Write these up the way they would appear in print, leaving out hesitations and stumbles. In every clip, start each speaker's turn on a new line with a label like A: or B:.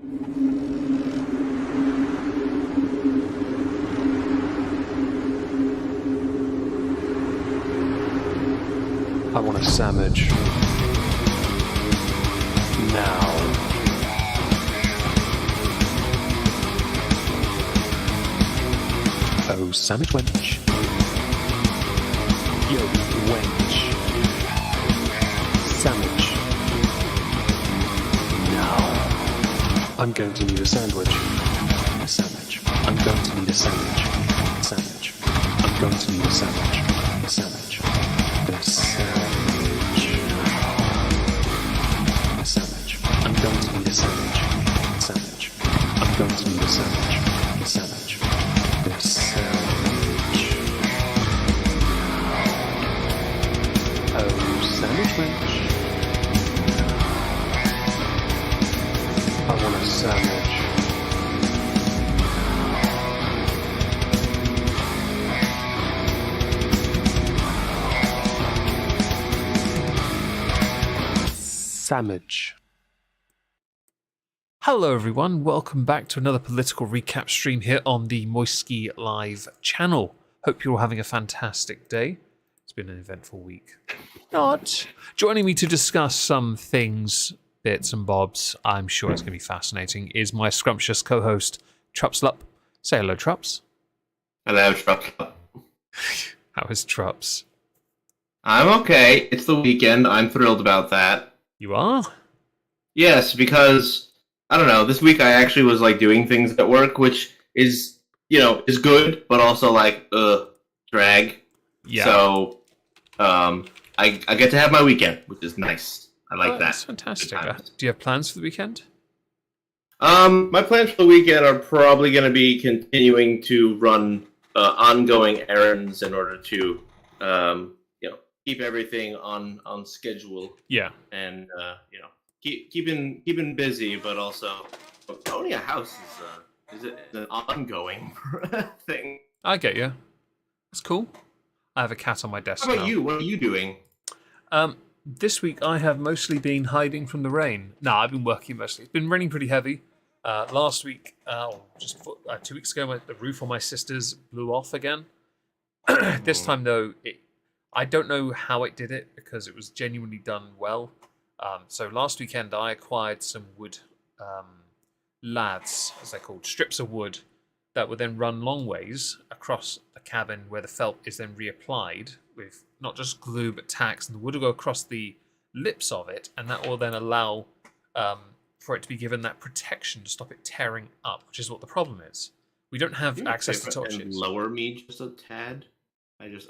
A: I want a sandwich. Now. Oh, sandwich wench. Yo, wench. Sandwich. Now. I'm going to need a sandwich. A sandwich. I'm going to need a sandwich. A sandwich. I'm going to need a sandwich. A sandwich. A sandwich. A sandwich. I'm going to need a sandwich. A sandwich. I'm going to need a sandwich. A sandwich. A sandwich. Oh, sandwich wench. I want a sandwich. Sandwich. Hello everyone, welcome back to another political recap stream here on the Moisky Live channel. Hope you're all having a fantastic day. It's been an eventful week. Not. Joining me to discuss some things, bits and bobs, I'm sure it's going to be fascinating, is my scrumptious co-host, TrupsLP. Say hello, Trups.
B: Hello, TrupsLP.
A: How is Trups?
B: I'm okay. It's the weekend. I'm thrilled about that.
A: You are?
B: Yes, because, I don't know, this week I actually was, doing things at work, which is, is good, but also, drag.
A: Yeah.
B: So, I get to have my weekend, which is nice. I like that.
A: That's fantastic. Do you have plans for the weekend?
B: My plans for the weekend are probably going to be continuing to run ongoing errands in order to, keep everything on schedule.
A: Yeah.
B: And keeping busy, but also owning a house is an ongoing thing.
A: I get you. That's cool. I have a cat on my desk.
B: How about
A: now.
B: you? What are you doing?
A: This week I have mostly been hiding from the rain. No, I've been working mostly. It's been raining pretty heavy. Last week, just 2 weeks ago, the roof on my sister's blew off again. This time, though, I don't know how it did it because it was genuinely done well. So last weekend, I acquired some wood laths, as they're called, strips of wood that would then run long ways across the cabin where the felt is then reapplied with not just glue but tacks, and the wood will go across the lips of it, and that will then allow for it to be given that protection to stop it tearing up, which is what the problem is. We don't have access to torches.
B: Lower me just a tad.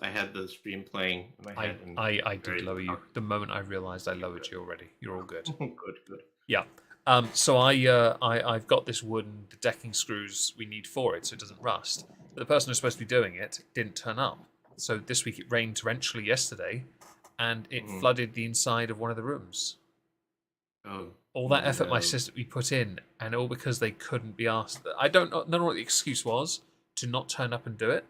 B: I had the stream playing in my head.
A: I did lower you. The moment I realised I lowered you already. You're all good.
B: Good.
A: Yeah. So I've got this wood and the decking screws we need for it so it doesn't rust. But the person who's supposed to be doing it didn't turn up. So this week it rained torrentially yesterday, and it flooded the inside of one of the rooms.
B: Oh.
A: All that effort my sister we put in, and all because they couldn't be asked. I don't know what the excuse was to not turn up and do it,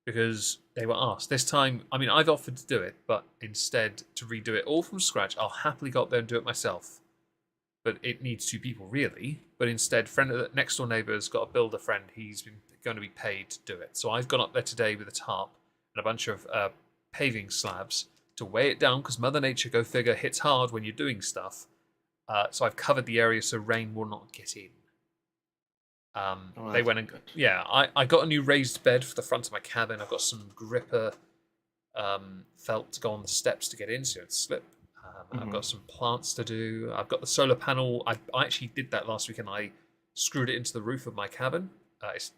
A: because they were asked. This time, I mean, I've offered to do it, but instead to redo it all from scratch, I'll happily go up there and do it myself. But it needs 2 people, really. But instead, next door neighbour's got a builder friend. He's going to be paid to do it. So I've gone up there today with a tarp and a bunch of paving slabs to weigh it down, because Mother Nature, go figure, hits hard when you're doing stuff. So I've covered the area so rain will not get in. They went and I got a new raised bed for the front of my cabin. I've got some gripper felt to go on the steps to get in so it'd slip. I've got some plants to do. I've got the solar panel. I actually did that last weekend. I screwed it into the roof of my cabin.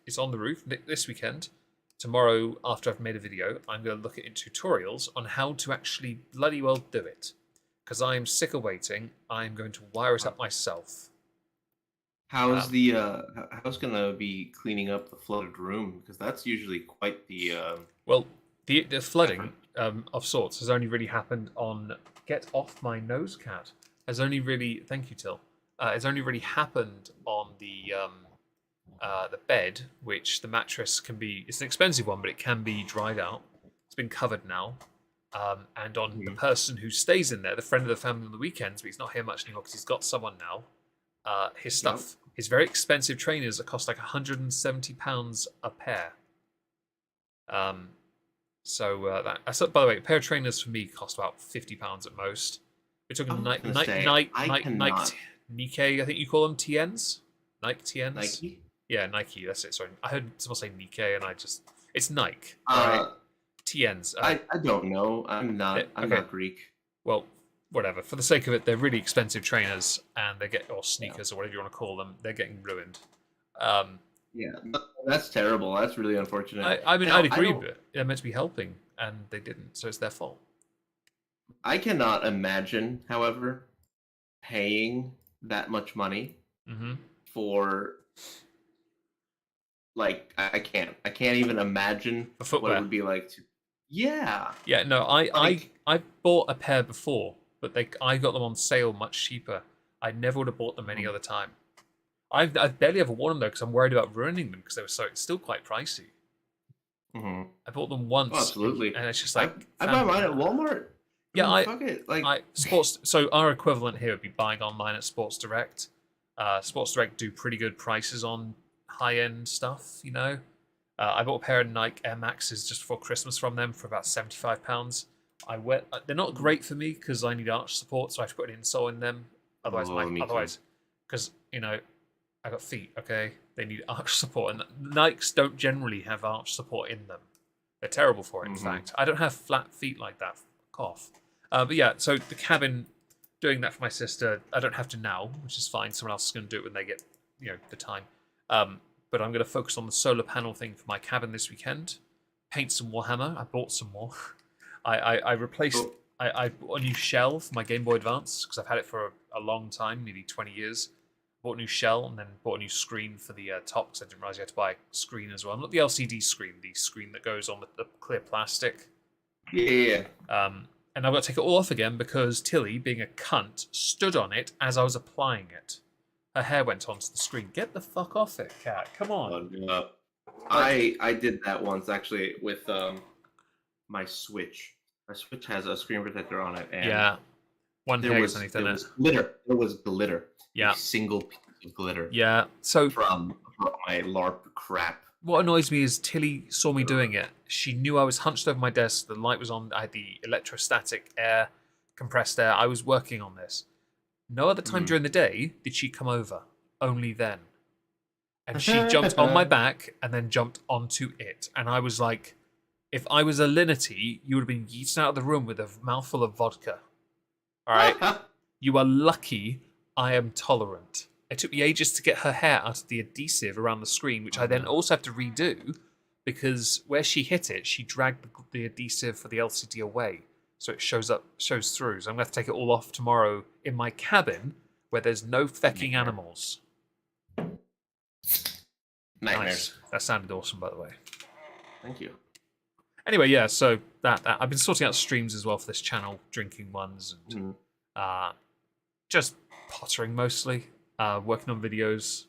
A: It's on the roof this weekend. Tomorrow, after I've made a video, I'm going to look at tutorials on how to actually bloody well do it. Because I am sick of waiting. I'm going to wire it up myself.
B: How's how's gonna be cleaning up the flooded room? Because that's usually quite the
A: well, the flooding of sorts has only really happened on Get Off My Nose Cat. Has only really thank you Till. Has only really happened on the bed, which the mattress can be. It's an expensive one, but it can be dried out. It's been covered now. And on the person who stays in there, the friend of the family on the weekends, but he's not here much anymore because he's got someone now. His stuff his very expensive trainers that cost like £170 a pair. So by the way, a pair of trainers for me cost about £50 at most. We're
B: I
A: talking
B: was gonna say, I cannot.
A: Nike, I think you call them TNs, Nike TNs.
B: Nike.
A: Yeah, Nike. That's it. Sorry, I heard someone say Nike, and it's Nike. All right,
B: Uh,
A: TNs.
B: I don't know. I'm not. I'm
A: okay.
B: not Greek.
A: Well, whatever. For the sake of it, they're really expensive trainers, and or sneakers
B: Yeah.
A: or whatever you want to call them. They're getting ruined.
B: Yeah, that's terrible. That's really unfortunate.
A: I mean,
B: Now,
A: I'd agree with it. They're meant to be helping, and they didn't, so it's their fault.
B: I cannot imagine, however, paying that much money
A: Mm-hmm.
B: for like I can't. I can't even imagine
A: For
B: what
A: footwear.
B: it would be like to. Yeah.
A: Yeah, no, I bought a pair before, but I got them on sale much cheaper. I never would have bought them any other time. I've barely ever worn them though because I'm worried about ruining them because it's still quite pricey.
B: Mm-hmm.
A: I bought them once,
B: Oh, absolutely.
A: and it's just like
B: I buy mine at Walmart.
A: Yeah,
B: fuck it. Like
A: So our equivalent here would be buying online at Sports Direct. Sports Direct do pretty good prices on high-end stuff, you know. I bought a pair of Nike Air Maxes just before Christmas from them for about £75. They're not great for me because I need arch support, so I have to put an insole in them. Otherwise, because I got feet. Okay, they need arch support, and Nikes don't generally have arch support in them. They're terrible for it. In fact, I don't have flat feet like that. Fuck off. But yeah, so the cabin, doing that for my sister, I don't have to now, which is fine. Someone else is going to do it when they get, the time. But I'm going to focus on the solar panel thing for my cabin this weekend. Paint some Warhammer. I bought some more. I replaced. I bought a new shell for my Game Boy Advance because I've had it for a long time, nearly 20 years. Bought a new shell and then bought a new screen for the top because I didn't realize you had to buy a screen as well. Not the LCD screen, the screen that goes on the clear plastic.
B: Yeah.
A: And I've got to take it all off again because Tilly, being a cunt, stood on it as I was applying it. Her hair went onto the screen. Get the fuck off it, cat. Come on.
B: I did that once actually with my Switch. My Switch has a screen protector on it, and
A: yeah, one hair goes underneath it.
B: There was glitter. There was glitter.
A: Yeah,
B: a single piece of glitter.
A: Yeah. So
B: from my LARP crap.
A: What annoys me is Tilly saw me doing it. She knew I was hunched over my desk. The light was on. I had the electrostatic air, compressed air. I was working on this. No other time during the day did she come over. Only then. And she jumped on my back and then jumped onto it. And I was like, if I was a linity, you would have been yeeted out of the room with a mouthful of vodka. All right? You are lucky I am tolerant. It took me ages to get her hair out of the adhesive around the screen, which I then also have to redo because where she hit it, she dragged the adhesive for the LCD away. So it shows through. So I'm going to have to take it all off tomorrow in my cabin where there's no fecking animals.
B: Nightmares.
A: Nice. That sounded awesome, by the way.
B: Thank you.
A: Anyway, yeah, so that I've been sorting out streams as well for this channel, drinking ones, and just pottering mostly, working on videos,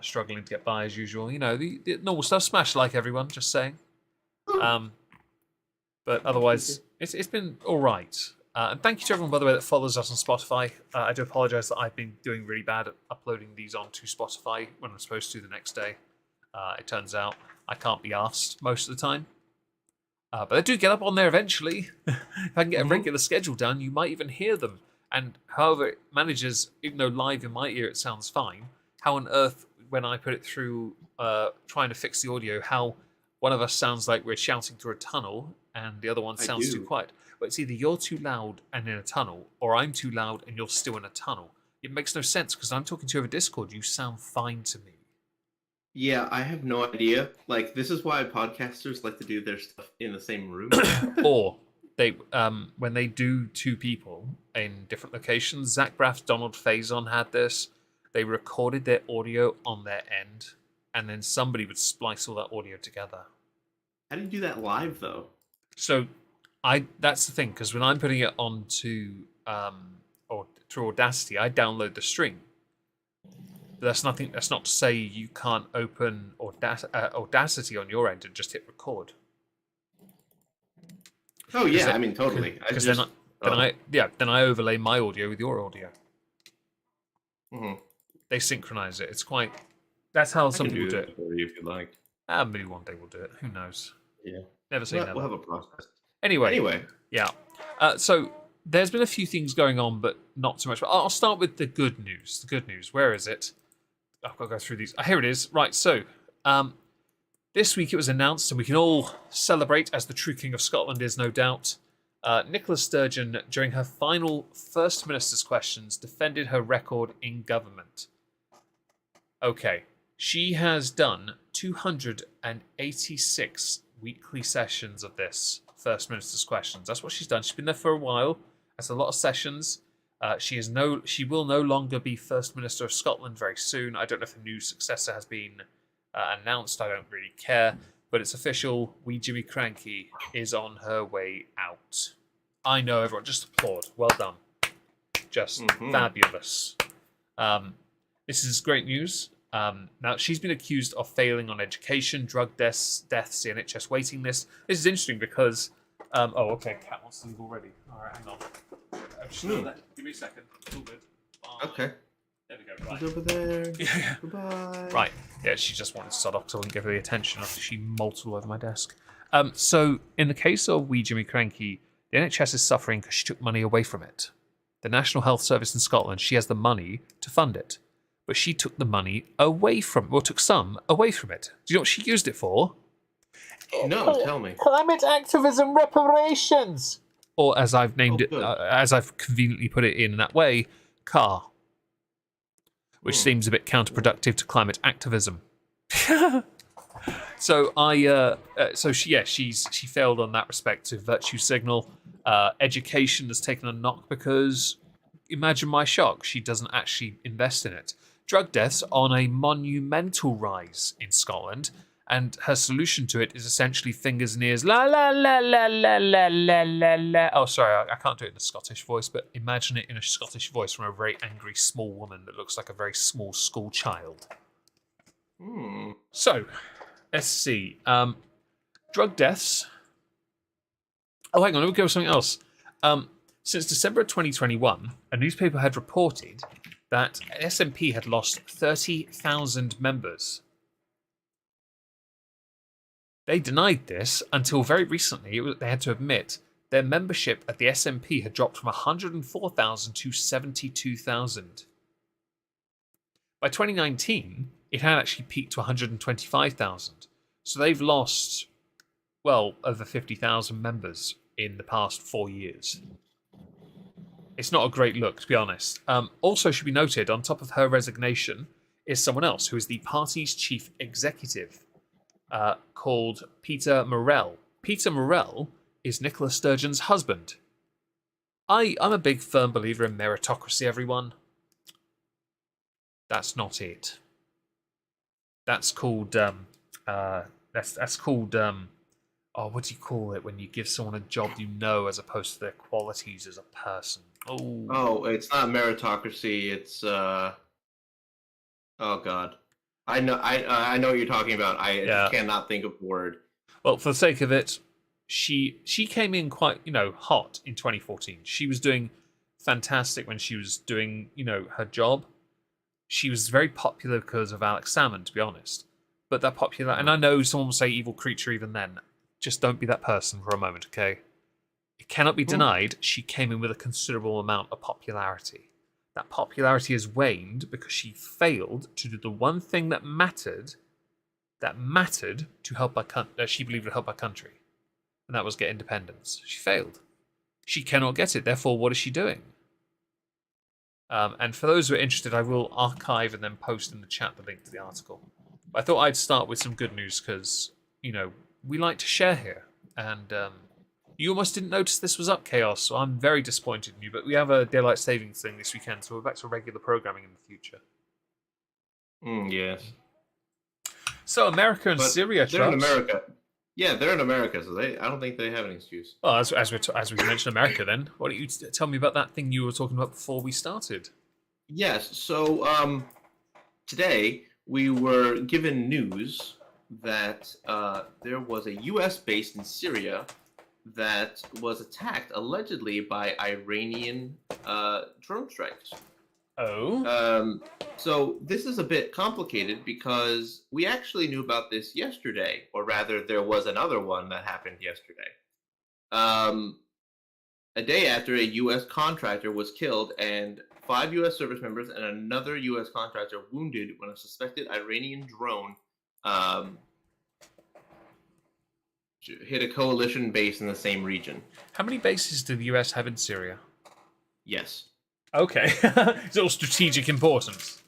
A: struggling to get by as usual. You know, the normal stuff. Smash like everyone, just saying. But otherwise, it's been all right. And thank you to everyone, by the way, that follows us on Spotify. I do apologise that I've been doing really bad at uploading these onto Spotify when I'm supposed to the next day. It turns out I can't be asked most of the time. But they do get up on there eventually. If I can get a regular schedule done, you might even hear them. And however it manages, even though live in my ear it sounds fine, how on earth, when I put it through trying to fix the audio, how one of us sounds like we're shouting through a tunnel and the other one sounds too quiet. But it's either you're too loud and in a tunnel, or I'm too loud and you're still in a tunnel. It makes no sense because I'm talking to you over Discord. You sound fine to me.
B: Yeah, I have no idea. Like, this is why podcasters like to do their stuff in the same room.
A: Or they, when they do two people in different locations, Zach Braff, Donald Faison had this. They recorded their audio on their end, and then somebody would splice all that audio together.
B: How do you do that live, though?
A: So, that's the thing, because when I'm putting it onto or through Audacity, I download the stream. But that's not to say you can't open Audacity on your end and just hit record.
B: Oh yeah, I mean totally.
A: Because then I overlay my audio with your audio.
B: Mm-hmm.
A: They synchronize it. It's quite. That's how some people do it.
B: For you if you like.
A: Maybe one day we'll do it. Who knows?
B: Yeah.
A: Never say never.
B: We'll have a process.
A: Anyway. Yeah. So there's been a few things going on, but not too much. But I'll start with the good news. The good news. Where is it? I've got to go through these. Here it is. Right. So this week it was announced, and we can all celebrate, as the true King of Scotland is, no doubt. Nicola Sturgeon, during her final First Minister's questions, defended her record in government. Okay. She has done 286 weekly sessions of this First Minister's questions. That's what she's done. She's been there for a while. That's a lot of sessions. She will no longer be First Minister of Scotland very soon. I don't know if a new successor has been announced. I don't really care. But it's official. Wee Jimmy Cranky is on her way out. I know, everyone. Just applaud. Well done. Just fabulous. This is great news. Now, she's been accused of failing on education, drug deaths, the NHS waiting list. This is interesting because... okay, Cat wants to leave already. All right, hang on. Give me a second. It's all good. Bye.
B: Okay.
A: There we go. Right.
B: He's over there.
A: Yeah.
B: Goodbye.
A: Right. Yeah, she just wanted to start off, so I wouldn't give her the attention after she molted all over my desk. So, in the case of Wee Jimmy Cranky, the NHS is suffering because she took money away from it. The National Health Service in Scotland, she has the money to fund it. But she took the money away from, or took some away from it. Do you know what she used it for?
B: No, tell me.
A: Climate activism reparations. Or as I've named it, as I've conveniently put it in that way, car. Which seems a bit counterproductive to climate activism. So she failed on that respect to virtue signal. Education has taken a knock because, imagine my shock, she doesn't actually invest in it. Drug deaths on a monumental rise in Scotland, and her solution to it is essentially fingers and ears. La la la la la la la la la. Oh, sorry, I can't do it in a Scottish voice, but imagine it in a Scottish voice from a very angry small woman that looks like a very small school child. So, let's see. Drug deaths. Oh, hang on, let me go with something else. Since December of 2021, a newspaper had reported that SNP had lost 30,000 members. They denied this until very recently. They had to admit their membership at the SNP had dropped from 104,000 to 72,000. By 2019, it had actually peaked to 125,000. So they've lost, well, over 50,000 members in the past 4 years. It's not a great look, to be honest. Also should be noted, on top of her resignation, is someone else who is the party's chief executive, called Peter Morrell. Peter Morrell is Nicola Sturgeon's husband. I'm a big firm believer in meritocracy, everyone. That's not it. That's called that's called what do you call it when you give someone a job you know as opposed to their qualities as a person?
B: Oh, it's not meritocracy. It's oh god, I know what you're talking about. I just cannot think of the word.
A: Well, for the sake of it, she came in quite hot in 2014. She was doing fantastic when she was doing her job. She was very popular because of Alex Salmond, to be honest. But that popular, and I know someone will say evil creature even then. Just don't be that person for a moment, okay? It cannot be denied she came in with a considerable amount of popularity. That popularity has waned because she failed to do the one thing that mattered to help that she believed would help our country. And that was get independence. She failed. She cannot get it, therefore what is she doing? And for those who are interested, I will archive and then post in the chat the link to the article. But I thought I'd start with some good news because, we like to share here. And you almost didn't notice this was up, Chaos, so I'm very disappointed in you. But we have a daylight savings thing this weekend, so we're back to regular programming in the future.
B: Yes.
A: So America and Syria,
B: they're in America. Yeah, they're in America, so I don't think they have an excuse.
A: Well, as we mentioned America, then why don't you tell me about that thing you were talking about before we started?
B: Yes. So today we were given news that there was a U.S. base in Syria that was attacked allegedly by Iranian drone strikes.
A: Oh.
B: So this is a bit complicated because we actually knew about this yesterday, or rather, there was another one that happened yesterday. Um, a day after a U.S. contractor was killed and 5 U.S. service members and another U.S. contractor wounded when a suspected Iranian drone um, hit a coalition base in the same region.
A: How many bases do the US have in Syria?
B: Yes.
A: Okay. It's all strategic importance.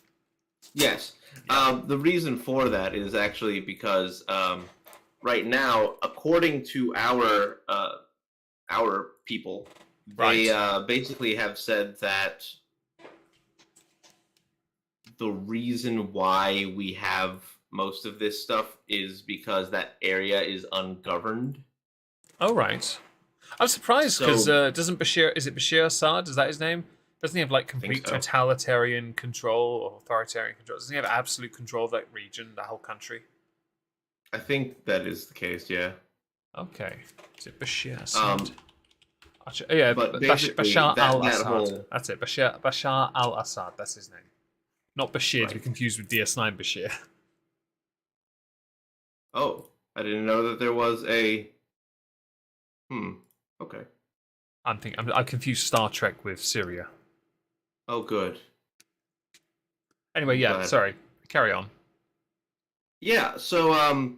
B: Yes. The reason for that is actually because right now, according to our people, they basically have said that the reason why we have most of this stuff is because that area is ungoverned.
A: Oh, right. I'm surprised because
B: So
A: doesn't Bashir, is it Bashir Assad? Is that his name? Doesn't he have like
B: I think
A: complete
B: so.
A: totalitarian control or authoritarian control? Doesn't he have absolute control of that region, that whole country?
B: I think that is the case. Yeah.
A: Okay. Is it Bashir Assad?
B: Um,
A: Yeah,
B: but basically,
A: Bashar
B: that
A: al-Assad.
B: whole
A: That's it. Bashar al-Assad. That's his name. Not Bashir to be
B: right.
A: confused with DS9 Bashir.
B: Oh, I didn't know that there was a. Okay.
A: I confused Star Trek with Syria.
B: Oh, good.
A: Anyway,
B: I'm
A: yeah.
B: glad.
A: Sorry. Carry on.
B: Yeah. So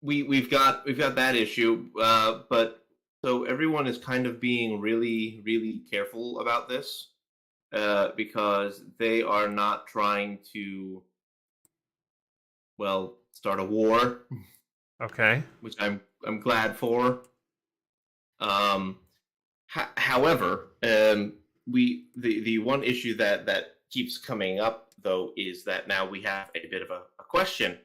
B: we've got that issue, but so everyone is kind of being really careful about this because they are not trying to start a war,
A: Okay.
B: which I'm glad for. Um, however, the one issue that keeps coming up though is that now we have a bit of a question,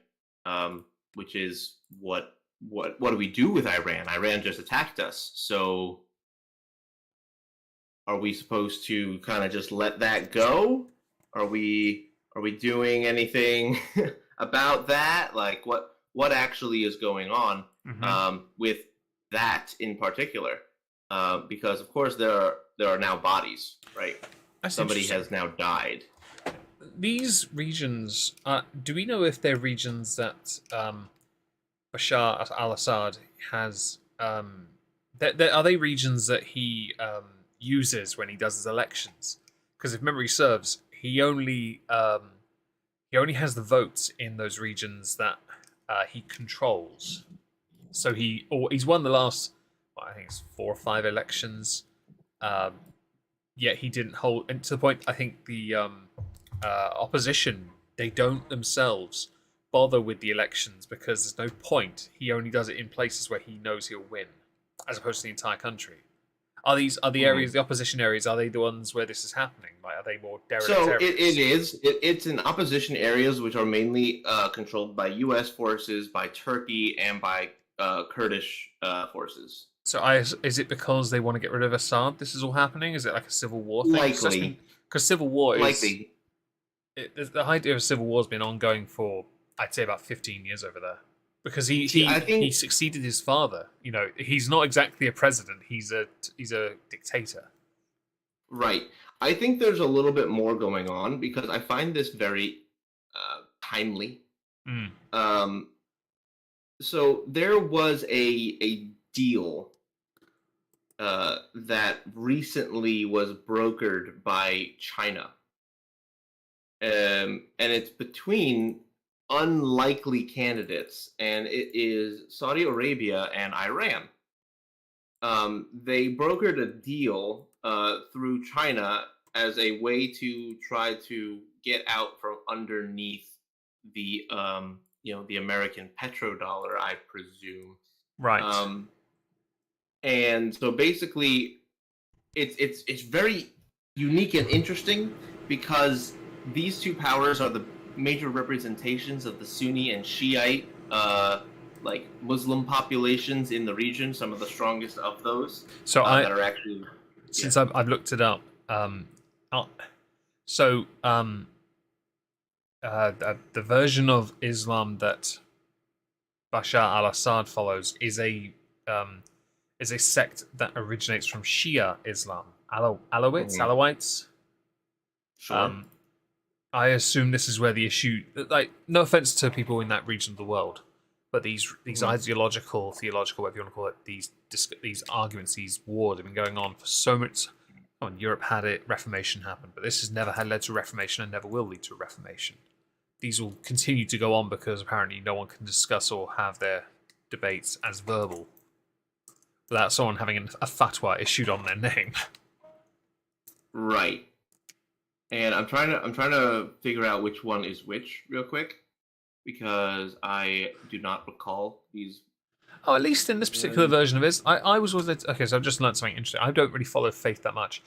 B: which is what do we do with Iran? Iran just attacked us, so are we supposed to kind of just let that go? Are we doing anything about that? Like what actually is going on
A: Mm-hmm.
B: with that in particular? Because of course there are now bodies, right?
A: That's
B: Somebody
A: interesting.
B: has now died.
A: These regions, do we know if they're regions that Bashar al-Assad has? Are they regions that he uses when he does his elections? Because if memory serves, he only has the votes in those regions that he controls. So he's won the last, well, I think it's 4 or 5 elections. Um, Yet he didn't hold, and to the point I think the opposition, they don't themselves bother with the elections because there's no point. He only does it in places where he knows he'll win, as opposed to the entire country. Are the
B: Hmm.
A: areas, the opposition areas, are they the ones where this is happening? Like, are they more derelict
B: So it
A: areas?
B: is. It's in opposition areas, which are mainly controlled by U.S. forces, by Turkey, and by Kurdish forces.
A: So is it because they want to get rid of Assad? This is all happening. Is it like a civil war thing?
B: Likely,
A: Because civil war is
B: likely.
A: the idea of civil war has been ongoing for, I'd say, about 15 years over there. Because
B: See, I
A: he
B: think
A: succeeded his father. You know, he's not exactly a president. He's a dictator.
B: right. I think there's a little bit more going on because I find this very timely.
A: Mm.
B: Um, so there was a deal that recently was brokered by China, and it's between unlikely candidates, and it is Saudi Arabia and Iran. They brokered a deal through China as a way to try to get out from underneath the the American petrodollar, I presume.
A: Right.
B: Um, and so basically, it's very unique and interesting because these two powers are the major representations of the Sunni and Shiite like Muslim populations in the region, some of the strongest of those
A: So I
B: that are actually yeah.
A: since I've looked it up. Uh, so the version of Islam that Bashar al-Assad follows is a sect that originates from Shia Islam. Alawites,
B: Mhm.
A: Alawites.
B: Sure.
A: I assume this is where the issue, like, no offense to people in that region of the world, but these ideological, theological, whatever you want to call it, these arguments, these wars have been going on for so much. Oh, and Europe had it, Reformation happened, but this has never had led to Reformation and never will lead to a Reformation. These will continue to go on because apparently no one can discuss or have their debates as verbal without someone having a fatwa issued on their name.
B: Right. And I'm trying to figure out which one is which real quick because I do not recall these.
A: Oh, at least in this particular version of it, I was always okay. So I've just learned something interesting. I don't really follow faith that much.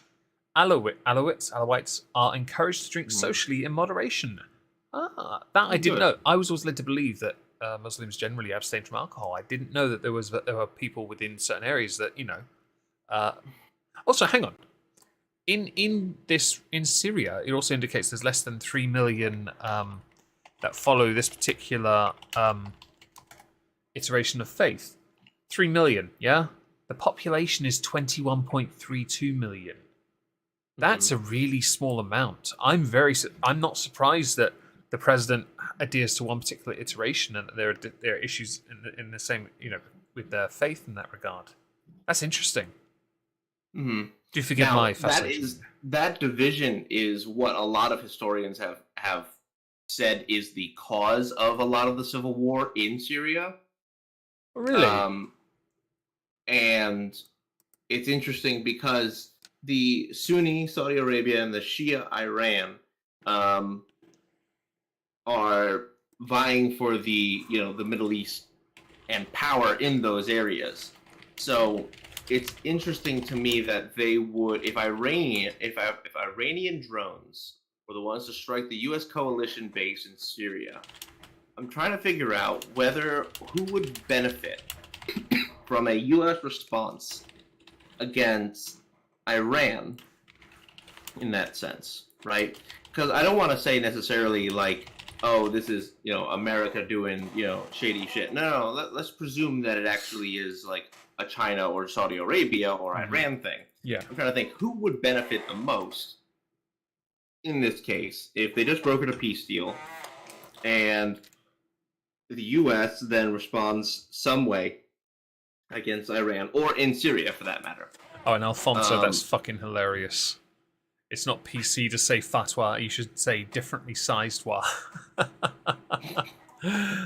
A: Alawites are encouraged to drink socially in moderation. That I didn't know. I was always led to believe that Muslims generally abstain from alcohol. I didn't know that there were people within certain areas that Also, hang on. In Syria, it also indicates there's less than 3 million that follow this particular iteration of faith. 3 million, yeah? The population is 21.32 million. That's a really small amount. I'm not surprised that the president adheres to one particular iteration and that there are issues in the same, with their faith in that regard. That's interesting.
B: Mm-hmm.
A: Do you forgive my fascination?
B: That division is what a lot of historians have said is the cause of a lot of the civil war in Syria.
A: Really?
B: And it's interesting because the Sunni Saudi Arabia and the Shia Iran are vying for the Middle East and power in those areas. So it's interesting to me that they would, if Iranian drones were the ones to strike the U.S. coalition base in Syria, I'm trying to figure out who would benefit from a U.S. response against Iran in that sense, right? Because I don't want to say necessarily like, oh, this is America doing shady shit. No, let's presume that it actually is like a China or Saudi Arabia or Iran thing.
A: Yeah,
B: I'm trying to think who would benefit the most in this case if they just brokered a peace deal and the U.S. then responds some way against Iran or in Syria for that matter.
A: Oh, and Alfonso, that's fucking hilarious. It's not PC to say fatwa. You should say differently sized wa.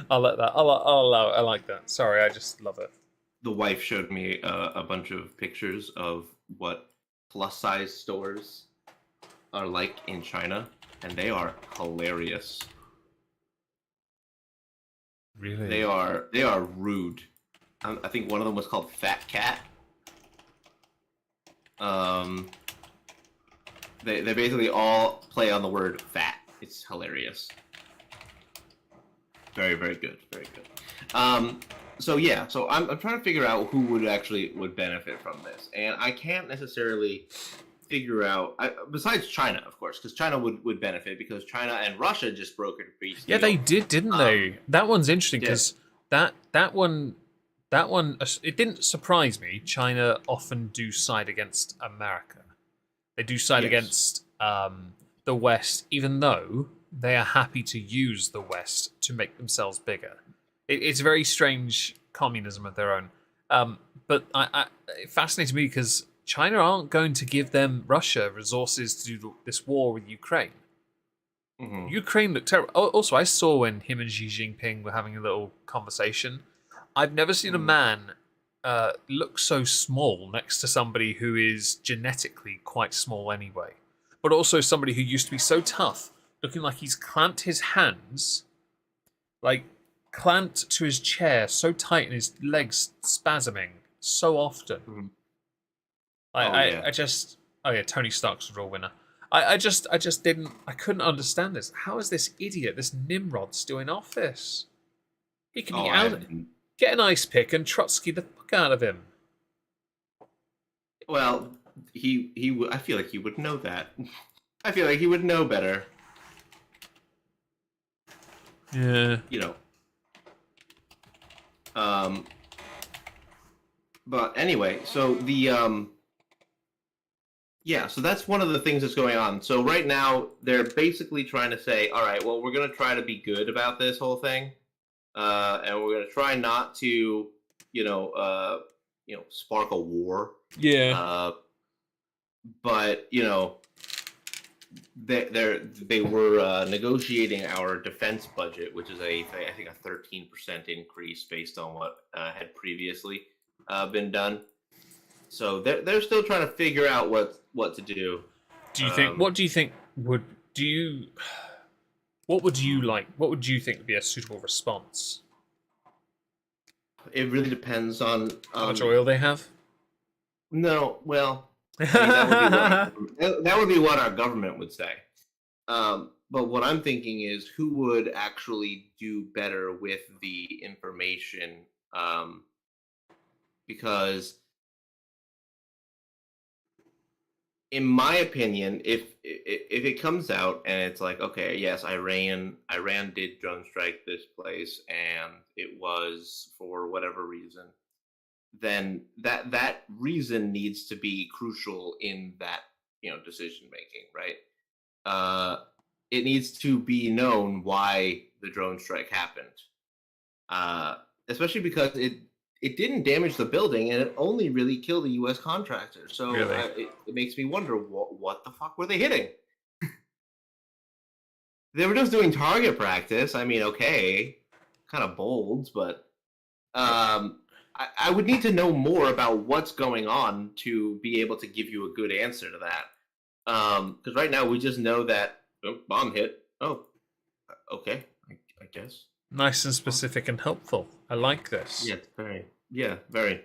A: I'll let that. I'll allow it. I like that. Sorry, I just love it.
B: The wife showed me a bunch of pictures of what plus size stores are like in China, and they are hilarious.
A: Really?
B: They are rude. I think one of them was called Fat Cat. They basically all play on the word fat. It's hilarious. Very, very good. Very good. So I'm trying to figure out who would benefit from this, and I can't necessarily figure out besides China, of course, because China would benefit because China and Russia just brokered a peace deal.
A: Yeah, they did, didn't they? That one's interesting because that one it didn't surprise me. China often do side against America. They do side against the West, even though they are happy to use the West to make themselves bigger. It's a very strange communism of their own. But it fascinates me because China aren't going to give them Russia resources to do this war with Ukraine. Mm-hmm. Ukraine looked terrible. Also, I saw when him and Xi Jinping were having a little conversation. I've never seen a man look so small next to somebody who is genetically quite small anyway. But also somebody who used to be so tough, looking like he's clamped his hands, like clamped to his chair so tight and his legs spasming so often. Mm-hmm. Tony Stark's the real winner. I couldn't understand this. How is this idiot, this Nimrod, still in office? He can be out. Get an ice pick and Trotsky the fuck out of him.
B: Well, I feel like he would know that. I feel like he would know better.
A: Yeah.
B: But anyway, so the Yeah, so that's one of the things that's going on. So right now, they're basically trying to say, all right, well, we're going to try to be good about this whole thing, and we're going to try not to, you know, uh, spark a war.
A: Yeah.
B: Uh, but they were negotiating our defense budget, which is I think a 13% increase based on what had previously been done. So they're still trying to figure out what to do.
A: Do you think? What do you think would do you? What would you like? What would you think would be a suitable response?
B: It really depends on
A: How much oil they have?
B: no, well, I mean that would be what our government would say. But what I'm thinking is who would actually do better with the information, because in my opinion, if it comes out and it's like, okay, yes, Iran did drone strike this place and it was for whatever reason, then that reason needs to be crucial in that decision making, right? It needs to be known why the drone strike happened, uh, especially because it didn't damage the building and it only really killed a U.S. contractor. So
A: Really?
B: it makes me wonder what the fuck were they hitting? They were just doing target practice. I mean, okay, kind of bold, but I would need to know more about what's going on to be able to give you a good answer to that. Because right now we just know that bomb hit. Oh, okay, I guess.
A: Nice and specific and helpful. I like this.
B: Yeah, very. Yeah, very.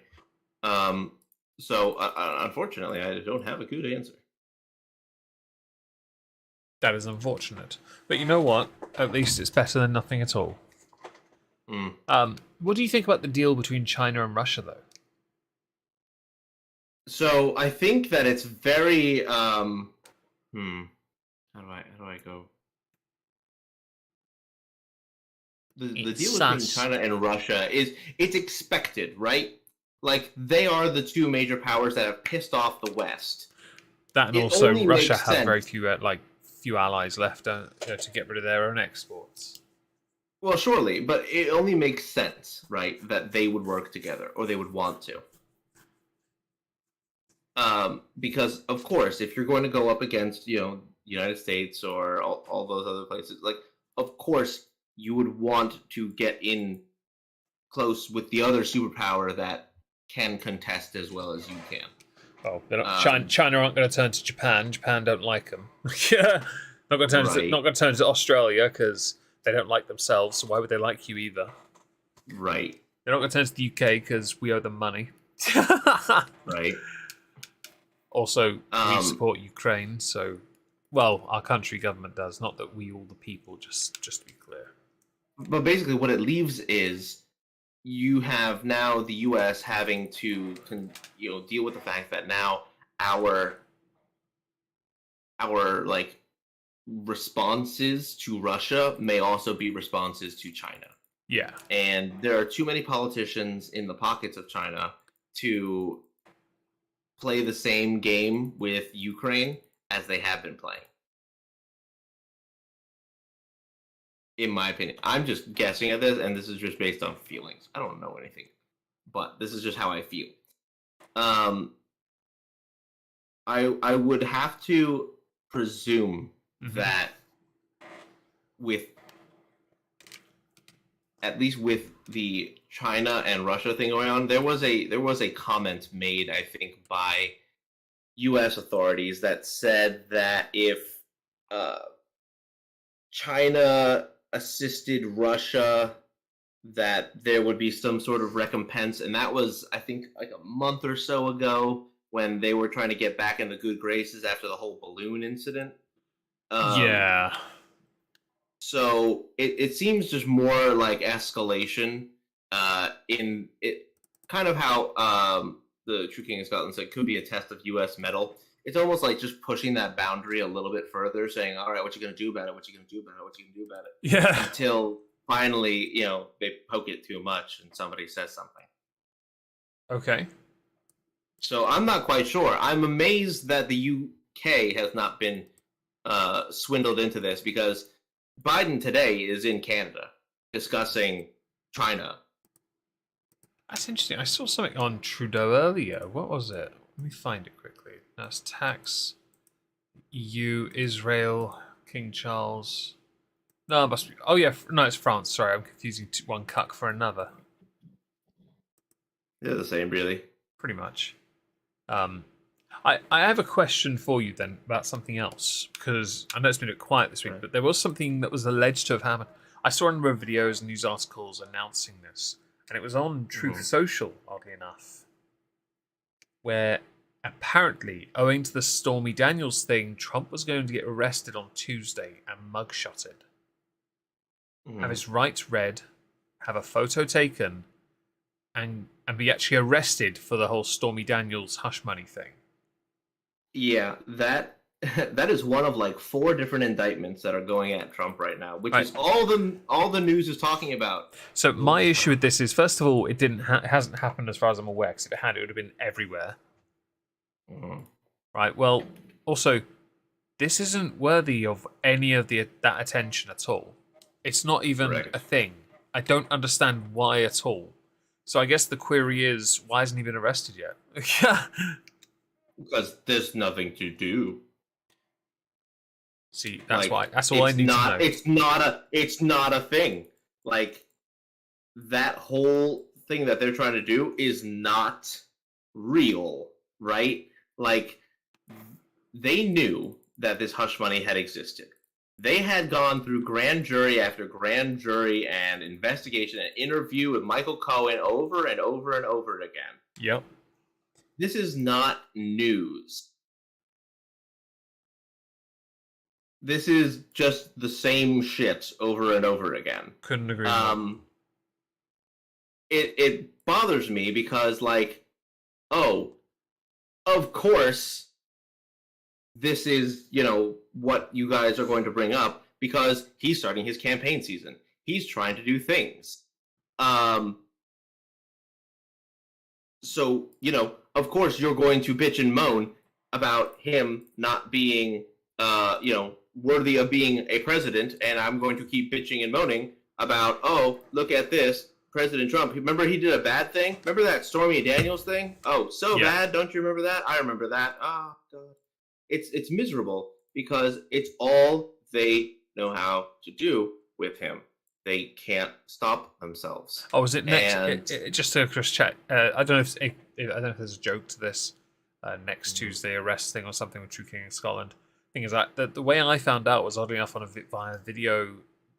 B: Um, so unfortunately, I don't have a good answer.
A: That is unfortunate. But you know what? At least it's better than nothing at all. What do you think about the deal between China and Russia, though?
B: So I think that it's very. How do I go? The deal between China and Russia it's expected, right? Like they are the two major powers that have pissed off the West.
A: That and also Russia have very few few allies left to get rid of their own exports.
B: Well, surely, but it only makes sense, right, that they would work together or they would want to. Because of course, if you're going to go up against United States or all those other places, like of course you would want to get in close with the other superpower that can contest as well as you can.
A: Oh, China aren't going to turn to Japan. Japan don't like them. Yeah, not going to turn to Australia because they don't like themselves. So why would they like you either?
B: Right.
A: They're not going to turn to the UK because we owe them money.
B: Right.
A: Also, we support Ukraine. So, well, our country government does. Not that we, all the people. Just to be clear.
B: But basically, what it leaves is you have now the U.S. having to deal with the fact that now our like responses to Russia may also be responses to China.
A: Yeah.
B: And there are too many politicians in the pockets of China to play the same game with Ukraine as they have been playing. In my opinion, I'm just guessing at this, and this is just based on feelings. I don't know anything, but this is just how I feel. I would have to presume that at least with the China and Russia thing going on, there was a comment made, I think, by U.S. authorities that said that if China assisted Russia, that there would be some sort of recompense, and that was, I think, like a month or so ago when they were trying to get back in the good graces after the whole balloon incident.
A: Yeah.
B: So it seems just more like escalation. In it, kind of how the True King of Scotland said, could be a test of U.S. metal. It's almost like just pushing that boundary a little bit further, saying, "All right, what you gonna do about it? What you gonna do about it? What you gonna do about it?"
A: Yeah.
B: Until finally, they poke it too much and somebody says something.
A: Okay.
B: So I'm not quite sure. I'm amazed that the UK has not been swindled into this, because Biden today is in Canada discussing China.
A: That's interesting. I saw something on Trudeau earlier. What was it? Let me find it quickly. That's tax, EU, Israel, King Charles. No, it must be. Oh yeah, no, it's France. Sorry, I'm confusing one cuck for another.
B: They're the same, really.
A: Pretty much. Um, I have a question for you then about something else, because I know it's been a bit quiet this week,
B: Right.
A: but there was something that was alleged to have happened. I saw a number of videos and news articles announcing this, and it was on Truth Social, oddly enough, where apparently, owing to the Stormy Daniels thing, Trump was going to get arrested on Tuesday and mugshotted, have his rights read, have a photo taken, and be actually arrested for the whole Stormy Daniels hush money thing.
B: Yeah, that that is one of like 4 different indictments that are going at Trump right now, which is all the news is talking about.
A: So my issue with this is, first of all, it hasn't happened as far as I'm aware. Because if it had, it would have been everywhere. Right. Well, also, this isn't worthy of any of that attention at all. It's not even
B: Correct.
A: a thing. I don't understand why at all. So I guess the query is, why hasn't he been arrested yet?
B: Because there's nothing to do.
A: See, that's
B: Like,
A: why. That's all I need to know.
B: It's not a thing. Like, that whole thing that they're trying to do is not real, right? Like, they knew that this hush money had existed. They had gone through grand jury after grand jury and investigation and interview with Michael Cohen over and over and over again.
A: Yep.
B: This is not news. This is just the same shit over and over again.
A: Couldn't agree more.
B: It bothers me because, like, oh, of course, this is, what you guys are going to bring up, because he's starting his campaign season. He's trying to do things. So, of course you're going to bitch and moan about him not being, worthy of being a president, and I'm going to keep bitching and moaning about, oh, look at this, President Trump. Remember he did a bad thing? Remember that Stormy Daniels thing? Oh, so bad. Don't you remember that? I remember that. Oh, God. It's miserable because it's all they know how to do with him. They can't stop themselves.
A: Oh, is it next? Just to cross check. I don't know if there's a joke to this. Next Tuesday arrest thing or something with True King of Scotland. Thing is that the way I found out was, oddly enough, via a video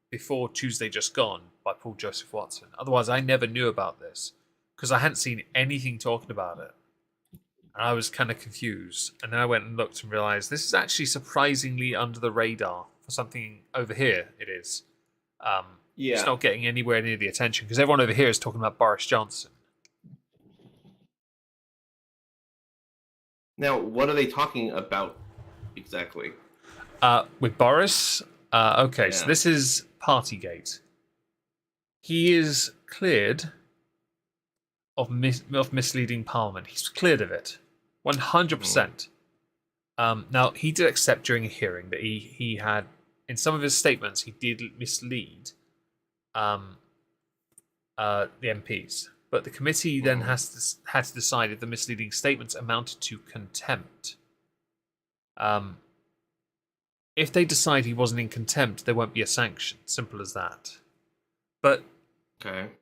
A: before Tuesday just gone by Paul Joseph Watson. Otherwise, I never knew about this because I hadn't seen anything talking about it. And I was kind of confused. And then I went and looked and realised this is actually surprisingly under the radar for something over here. It is. It's not getting anywhere near the attention because everyone over here is talking about Boris Johnson.
B: Now, what are they talking about exactly?
A: With Boris? Okay, so this is Partygate. He is cleared of misleading Parliament. He's cleared of it. 100%. Now, he did accept during a hearing that he had, in some of his statements, he did mislead the MPs. But the committee then had to decide if the misleading statements amounted to contempt. If they decide he wasn't in contempt, there won't be a sanction. Simple as that. But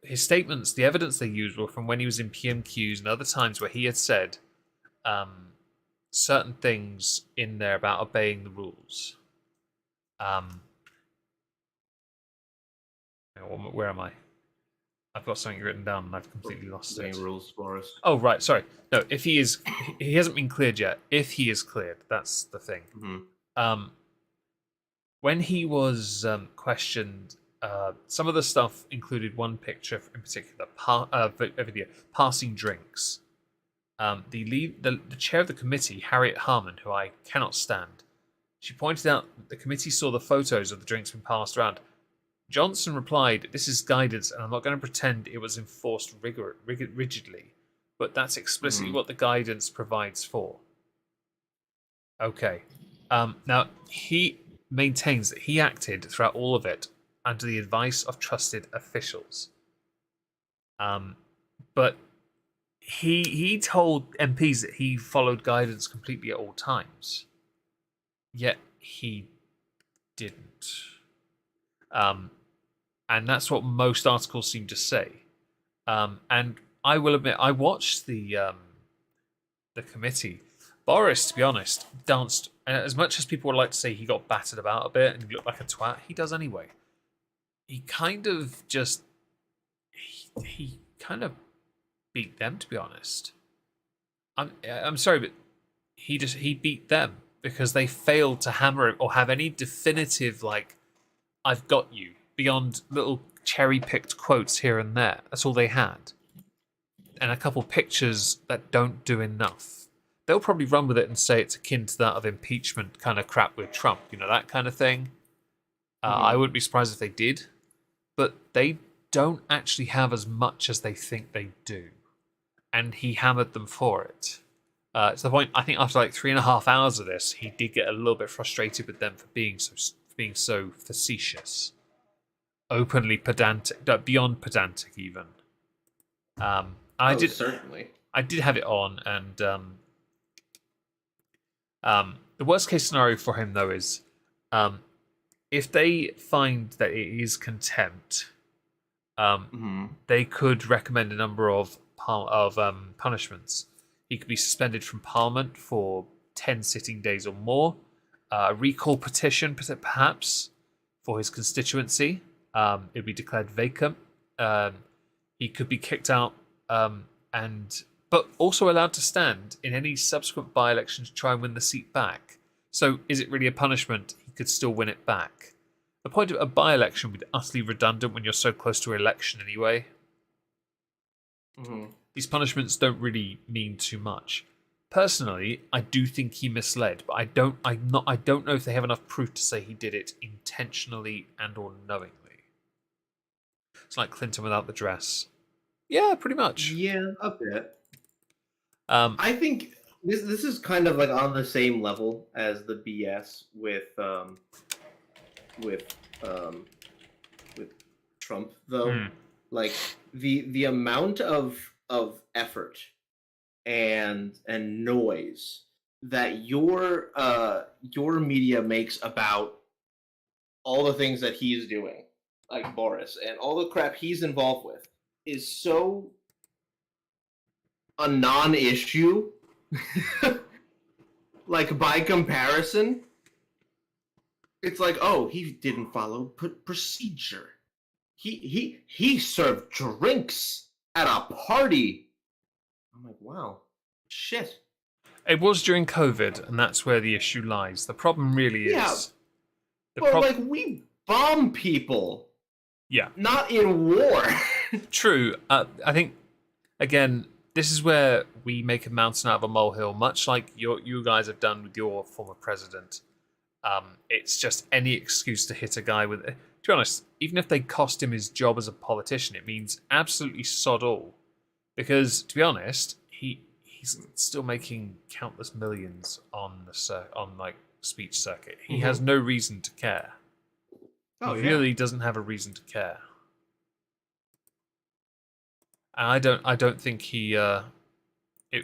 A: his statements, the evidence they used were from when he was in PMQs and other times where he had said certain things in there about obeying the rules. Where am I? I've got something written down and I've completely lost it.
B: Rules for us.
A: Oh, right. Sorry. No, if he hasn't been cleared yet. If he is cleared, that's the thing. When he was questioned, some of the stuff included one picture in particular, a video, passing drinks. The chair of the committee, Harriet Harman, who I cannot stand, she pointed out that the committee saw the photos of the drinks being passed around. Johnson replied, "This is guidance, and I'm not going to pretend it was enforced rigidly. but that's explicitly what the guidance provides for. Okay. Now, he maintains that he acted throughout all of it under the advice of trusted officials. But he told MPs that he followed guidance completely at all times. Yet he didn't. And that's what most articles seem to say. And I will admit, I watched the committee. Boris, to be honest, danced. As much as people would like to say he got battered about a bit and he looked like a twat, he does anyway. He kind of just he kind of beat them, to be honest. I'm sorry, but he beat them because they failed to hammer it or have any definitive like "I've got you" beyond little cherry picked quotes here and there. That's all they had, and a couple pictures that don't do enough. They'll probably run with it and say it's akin to that of impeachment kind of crap with Trump, that kind of thing. I wouldn't be surprised if they did, but they don't actually have as much as they think they do, and he hammered them for it. To the point, I think after like 3.5 hours of this, he did get a little bit frustrated with them for being so facetious, openly pedantic, beyond pedantic even.
B: Certainly.
A: I did have it on, and the worst case scenario for him though is if they find that it is contempt, they could recommend a number of punishments. He could be suspended from Parliament for 10 sitting days or more. A recall petition, perhaps, for his constituency. It would be declared vacant. He could be kicked out, but also allowed to stand in any subsequent by-election to try and win the seat back. So, is it really a punishment? He could still win it back. The point of a by-election would be utterly redundant when you're so close to election anyway. These punishments don't really mean too much. Personally, I do think he misled, but I don't know if they have enough proof to say he did it intentionally and or knowingly. It's like Clinton without the dress. Yeah, pretty much.
B: Yeah, a bit. I think this is kind of like on the same level as the BS with Trump, though. Like the amount of effort and noise that your media makes about all the things that he's doing, like Boris, and all the crap he's involved with, is so a non-issue. Like, by comparison, it's like, oh, he didn't follow procedure. He served drinks at a party. I'm like, wow, shit.
A: It was during COVID, and that's where the issue lies. The problem really is...
B: But we bomb people.
A: Yeah.
B: Not in war.
A: True. I think, again, this is where we make a mountain out of a molehill, much like you guys have done with your former president. It's just any excuse to hit a guy with... To be honest, even if they cost him his job as a politician, it means absolutely sod all. Because, to be honest, he's still making countless millions on the speech circuit. He has no reason to care. He really doesn't have a reason to care. And I don't think it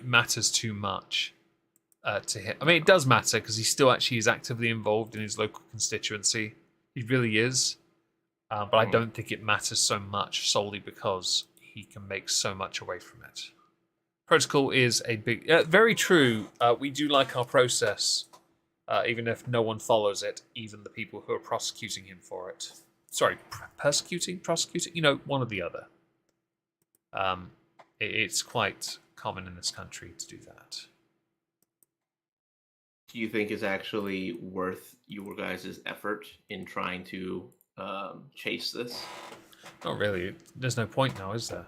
A: matters too much to him. I mean, it does matter because he still actually is actively involved in his local constituency. He really is. But I don't think it matters so much solely because he can make so much away from it. Protocol is a big... very true. We do like our process, even if no one follows it, even the people who are prosecuting him for it. Sorry, prosecuting? One or the other. It's quite common in this country to do that.
B: Do you think it's actually worth your guys' effort in trying to chase this?
A: Not really. There's no point now, is there?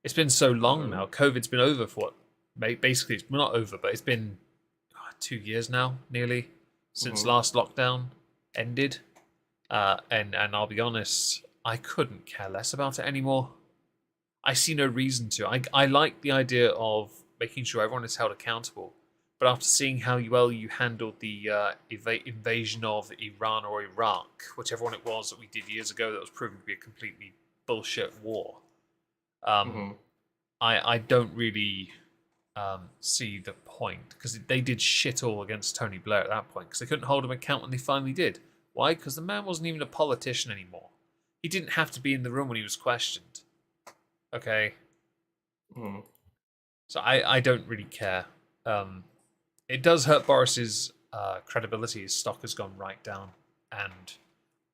A: It's been so long now. COVID's been over for what? Basically, it's not over, but it's been 2 years now, nearly, since last lockdown ended. And I'll be honest, I couldn't care less about it anymore. I see no reason to. I like the idea of making sure everyone is held accountable, but after seeing how well you handled the invasion of Iran or Iraq, whichever one it was that we did years ago, that was proven to be a completely bullshit war.
B: Mm-hmm.
A: I don't really see the point, because they did shit all against Tony Blair at that point, because they couldn't hold him account when they finally did. Why? Because the man wasn't even a politician anymore. He didn't have to be in the room when he was questioned. Okay,
B: Mm-hmm.
A: so I don't really care. It does hurt Boris's credibility. His stock has gone right down, and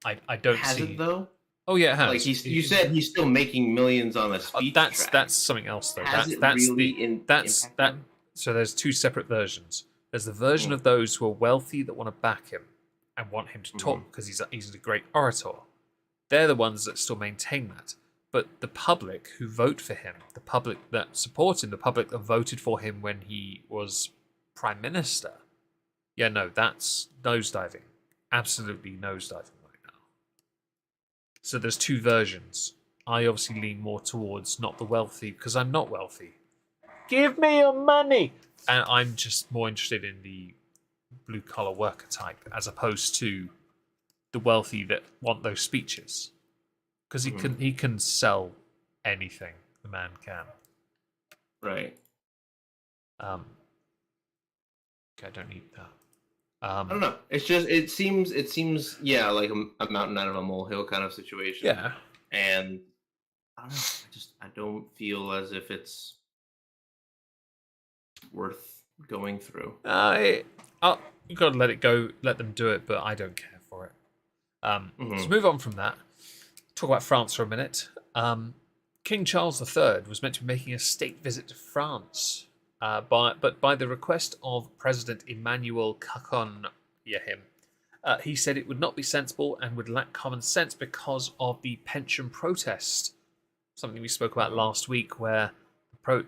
A: I don't
B: Has it
A: see.
B: though?
A: Oh yeah, it
B: Like
A: has.
B: you said, he's still making millions on a speech track.
A: That's something else though.
B: Has it
A: That's
B: really
A: the that's
B: impacted
A: that.
B: him?
A: So there's two separate versions. There's the version of those who are wealthy that want to back him and want him to
B: Mm-hmm.
A: talk because he's a great orator. They're the ones that still maintain that. But the public who vote for him, the public that support him, the public that voted for him when he was prime minister, yeah, no, that's nosediving. Absolutely nosediving right now. So there's two versions. I obviously lean more towards not the wealthy because I'm not wealthy. Give me your money! And I'm just more interested in the blue collar worker type as opposed to the wealthy that want those speeches. Because he can sell anything, the man can.
B: Right.
A: Okay, I don't need that.
B: I don't know. It's just it seems yeah like a mountain out of a molehill kind of situation.
A: Yeah.
B: And I don't know. I don't feel as if it's worth going through.
A: You gotta let it go, let them do it, but I don't care for it. Let's move on from that. Talk about France for a minute. King Charles III was meant to be making a state visit to France, but by the request of President Emmanuel Macron, he said it would not be sensible and would lack common sense because of the pension protest. Something we spoke about last week, where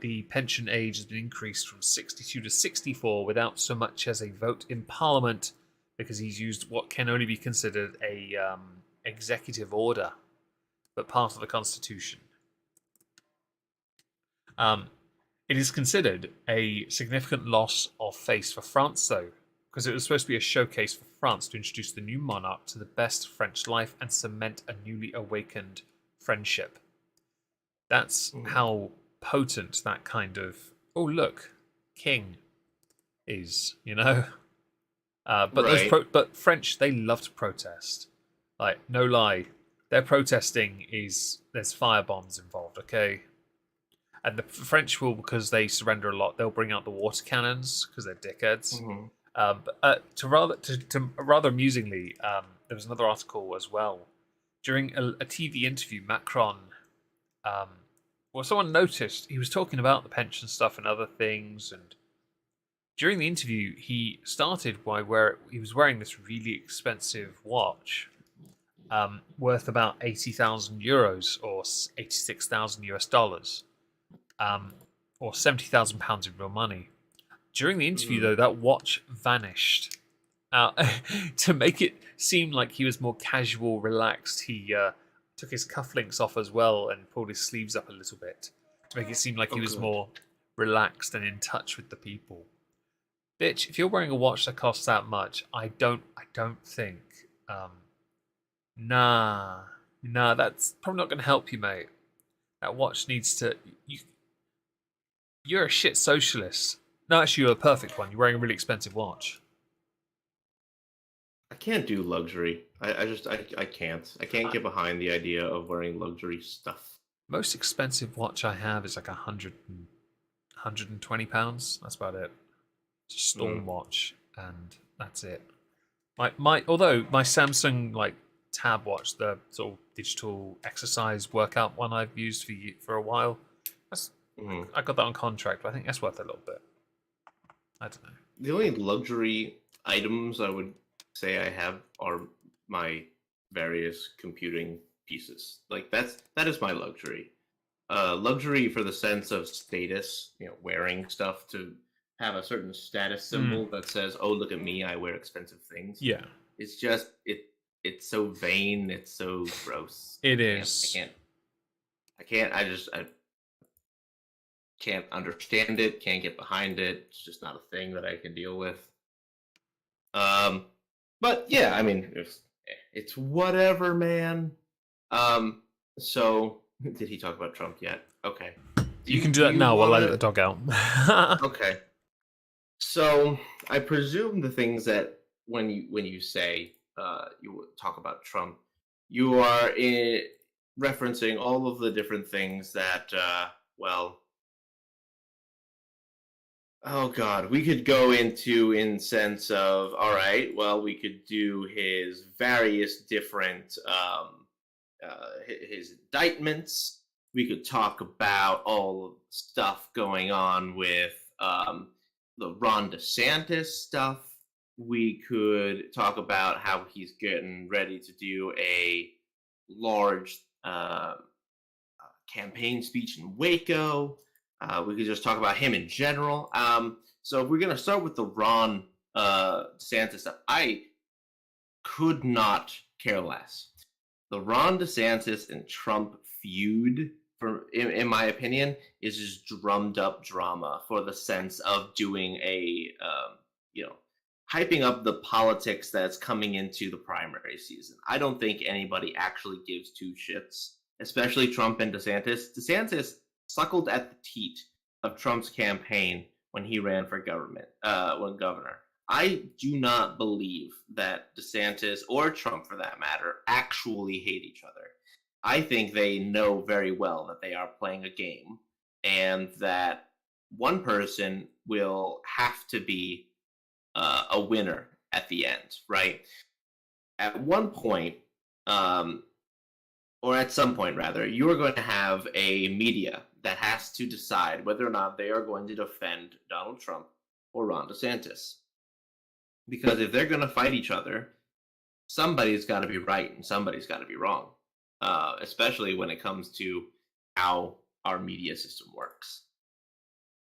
A: the pension age has been increased from 62 to 64 without so much as a vote in Parliament, because he's used what can only be considered a executive order, but part of the Constitution. It is considered a significant loss of face for France, though, because it was supposed to be a showcase for France to introduce the new monarch to the best French life and cement a newly awakened friendship. That's how potent that kind of, oh look, king is, you know? But
B: right.
A: but French, they love to protest. Like, no lie, their protesting is, there's fire bombs involved, okay? And the French will, because they surrender a lot, they'll bring out the water cannons because they're dickheads. Rather amusingly, there was another article as well. During a TV interview, Macron, someone noticed he was talking about the pension stuff and other things, and during the interview, he started by he was wearing this really expensive watch, worth about €80,000 or 86,000 US dollars, or £70,000 in real money. During the interview, though, that watch vanished. To make it seem like he was more casual, relaxed, he took his cufflinks off as well and pulled his sleeves up a little bit to make it seem like he was more relaxed and in touch with the people. Bitch, if you're wearing a watch that costs that much, I don't think. Nah, that's probably not going to help you, mate. That watch needs to. You're a shit socialist. No, actually, you're a perfect one. You're wearing a really expensive watch.
B: I can't do luxury. I can't. I can't get behind the idea of wearing luxury stuff.
A: Most expensive watch I have is like £120. That's about it. It's a Storm watch, and that's it. Although my Samsung Tab watch, the sort of digital exercise workout one I've used for a while, I got that on contract, but I think that's worth a little bit. I don't know.
B: The only luxury items I would say I have are my various computing pieces. Like that is my luxury. Luxury for the sense of status, wearing stuff to have a certain status symbol that says, "Oh, look at me, I wear expensive things."
A: Yeah.
B: It's just it's so vain, it's so gross.
A: It is.
B: I can't. can't understand it, can't get behind it. It's just not a thing that I can deal with. But yeah, I mean, it's whatever, man. So did he talk about Trump yet? Okay.
A: You can do that now while I let the dog out.
B: Okay. So I presume the things that when you say you talk about Trump, you are referencing all of the different things that well, oh God, we could go into in sense of all right. Well, we could do his various different his indictments. We could talk about all of the stuff going on with the Ron DeSantis stuff. We could talk about how he's getting ready to do a large campaign speech in Waco. We could just talk about him in general. So if we're going to start with the Ron DeSantis stuff, I could not care less. The Ron DeSantis and Trump feud, in my opinion, is just drummed up drama for the sense of doing a, hyping up the politics that's coming into the primary season. I don't think anybody actually gives two shits, especially Trump and DeSantis. DeSantis suckled at the teat of Trump's campaign when he ran for when governor. I do not believe that DeSantis or Trump, for that matter, actually hate each other. I think they know very well that they are playing a game and that one person will have to be a winner at the end, right? At one point, or at some point rather, you are going to have a media that has to decide whether or not they are going to defend Donald Trump or Ron DeSantis. Because if they're going to fight each other, somebody's got to be right and somebody's got to be wrong, especially when it comes to how our media system works.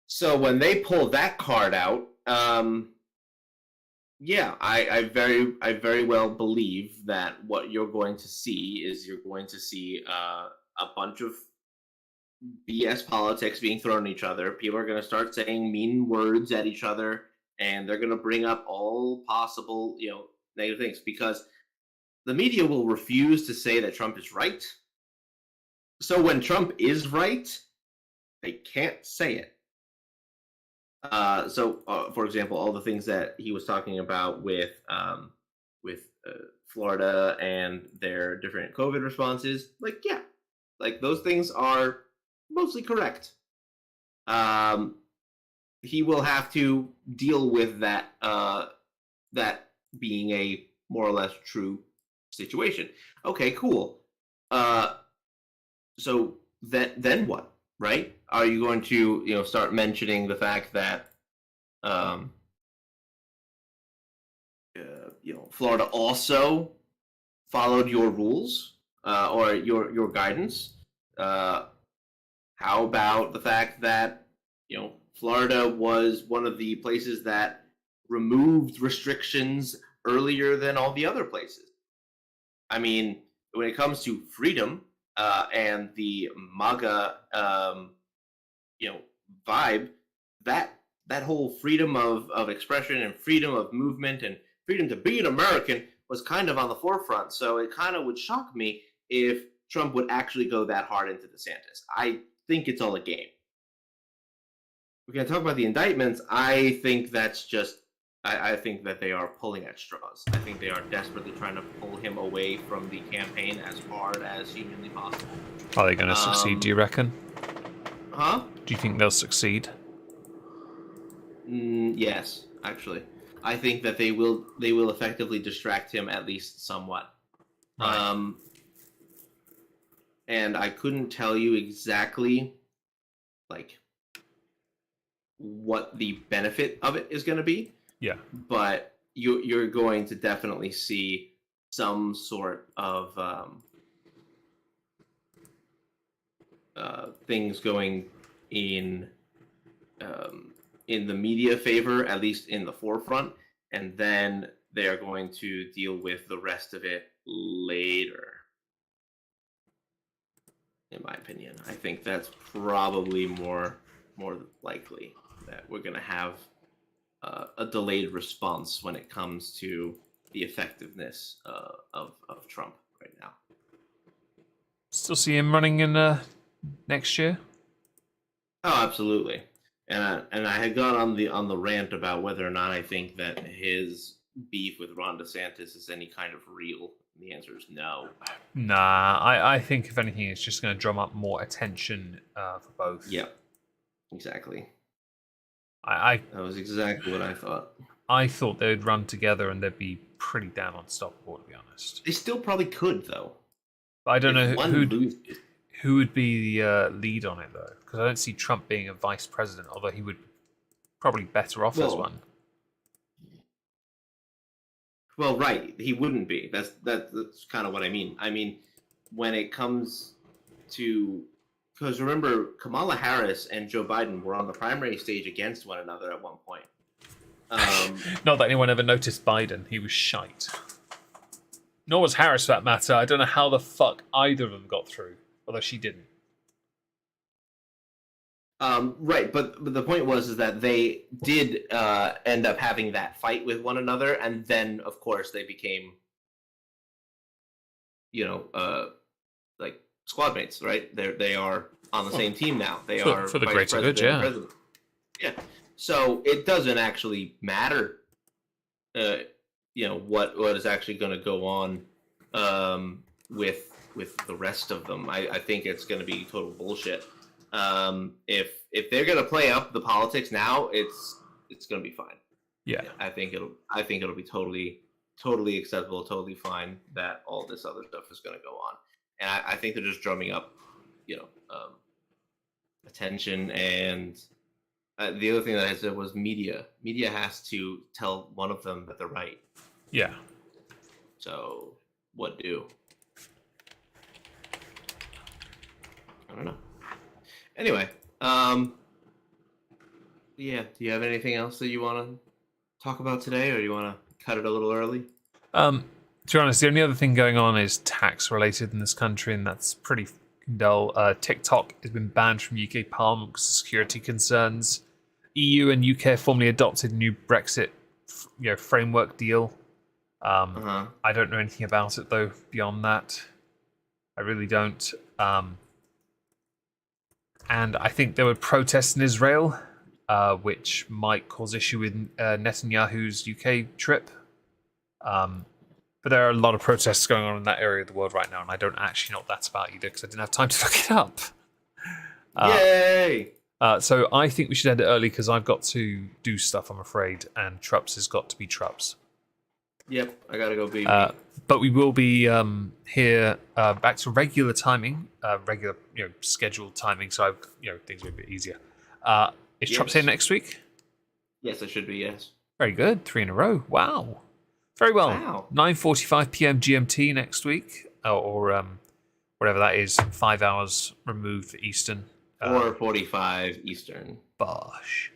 B: So when they pull that card out, yeah, I very well believe that what you're going to see is you're going to see a bunch of BS politics being thrown at each other. People are going to start saying mean words at each other, and they're going to bring up all possible, negative things, because the media will refuse to say that Trump is right. So when Trump is right, they can't say it. For example, all the things that he was talking about with Florida and their different COVID responses, those things are mostly correct. He will have to deal with that being a more or less true situation. Okay, cool. So then what, right? Are you going to start mentioning the fact that Florida also followed your rules or your guidance? How about the fact that Florida was one of the places that removed restrictions earlier than all the other places? I mean, when it comes to freedom and the MAGA, vibe, that whole freedom of expression and freedom of movement and freedom to be an American was kind of on the forefront. So it kind of would shock me if Trump would actually go that hard into DeSantis. I think it's all a game. We're going to talk about the indictments. I think that's just, I think that they are pulling at straws. I think they are desperately trying to pull him away from the campaign as hard as humanly possible.
A: Are they going to succeed, do you reckon?
B: Huh?
A: Do you think they'll succeed?
B: Yes, actually. I think that they will effectively distract him at least somewhat. Right. And I couldn't tell you exactly what the benefit of it is going to be.
A: Yeah.
B: But you're going to definitely see some sort of things going in the media favor, at least in the forefront, and then they are going to deal with the rest of it later. In my opinion, I think that's probably more more likely that we're going to have a delayed response when it comes to the effectiveness of Trump right now.
A: Still see him running in next year?
B: Oh, absolutely. And I had gone on the rant about whether or not I think that his beef with Ron DeSantis is any kind of real. The answer is no.
A: Nah, I think if anything, it's just going to drum up more attention for both.
B: Yep, exactly.
A: That
B: was exactly what I thought.
A: I thought they would run together and they'd be pretty damn unstoppable, to be honest.
B: They still probably could, though.
A: But I don't know who would be the lead on it, though, because I don't see Trump being a vice president, although he would probably better off as one.
B: Well, right, he wouldn't be. That's kind of what I mean. I mean, when it comes to, because remember, Kamala Harris and Joe Biden were on the primary stage against one another at one point.
A: Not that anyone ever noticed Biden. He was shite. Nor was Harris, for that matter. I don't know how the fuck either of them got through, although she didn't.
B: Right, but the point was that they did end up having that fight with one another, and then, of course, they became, like squad mates, right? They are on the same team now. They are
A: for the greater good, yeah.
B: President. Yeah. So it doesn't actually matter, what is actually going to go on with the rest of them. I think it's going to be total bullshit. If they're going to play up the politics now, it's going to be fine.
A: Yeah,
B: I think it'll be totally acceptable, totally fine that all this other stuff is going to go on, and I think they're just drumming up, attention. And the other thing that I said was media. Media has to tell one of them that they're right.
A: Yeah.
B: So what do? I don't know. Anyway, yeah. Do you have anything else that you want to talk about today, or do you want to cut it a little early?
A: To be honest, the only other thing going on is tax related in this country, and that's pretty dull. TikTok has been banned from UK Parliament because of security concerns. EU and UK formally adopted a new Brexit, framework deal. I don't know anything about it though. Beyond that, I really don't. And I think there were protests in Israel, which might cause issue with Netanyahu's UK trip. But there are a lot of protests going on in that area of the world right now, and I don't actually know what that's about either because I didn't have time to look it up.
B: Yay!
A: So I think we should end it early because I've got to do stuff, I'm afraid, and Trups has got to be Trups.
B: Yep, I gotta go be.
A: But we will be here back to regular timing, regular scheduled timing. So things will be a bit easier. Is Trups here next week?
B: Yes, it should be. Yes.
A: Very good. 3 in a row. Wow. Very well.
B: Wow.
A: 9:45 p.m. GMT next week, or whatever that is, 5 hours removed for Eastern.
B: 4:45 Eastern.
A: Bosh.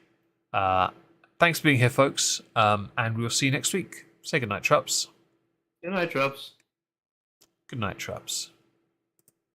A: Thanks for being here, folks, and we'll see you next week. Say goodnight, Trups.
B: Good night, Trups.
A: Good night, Trups.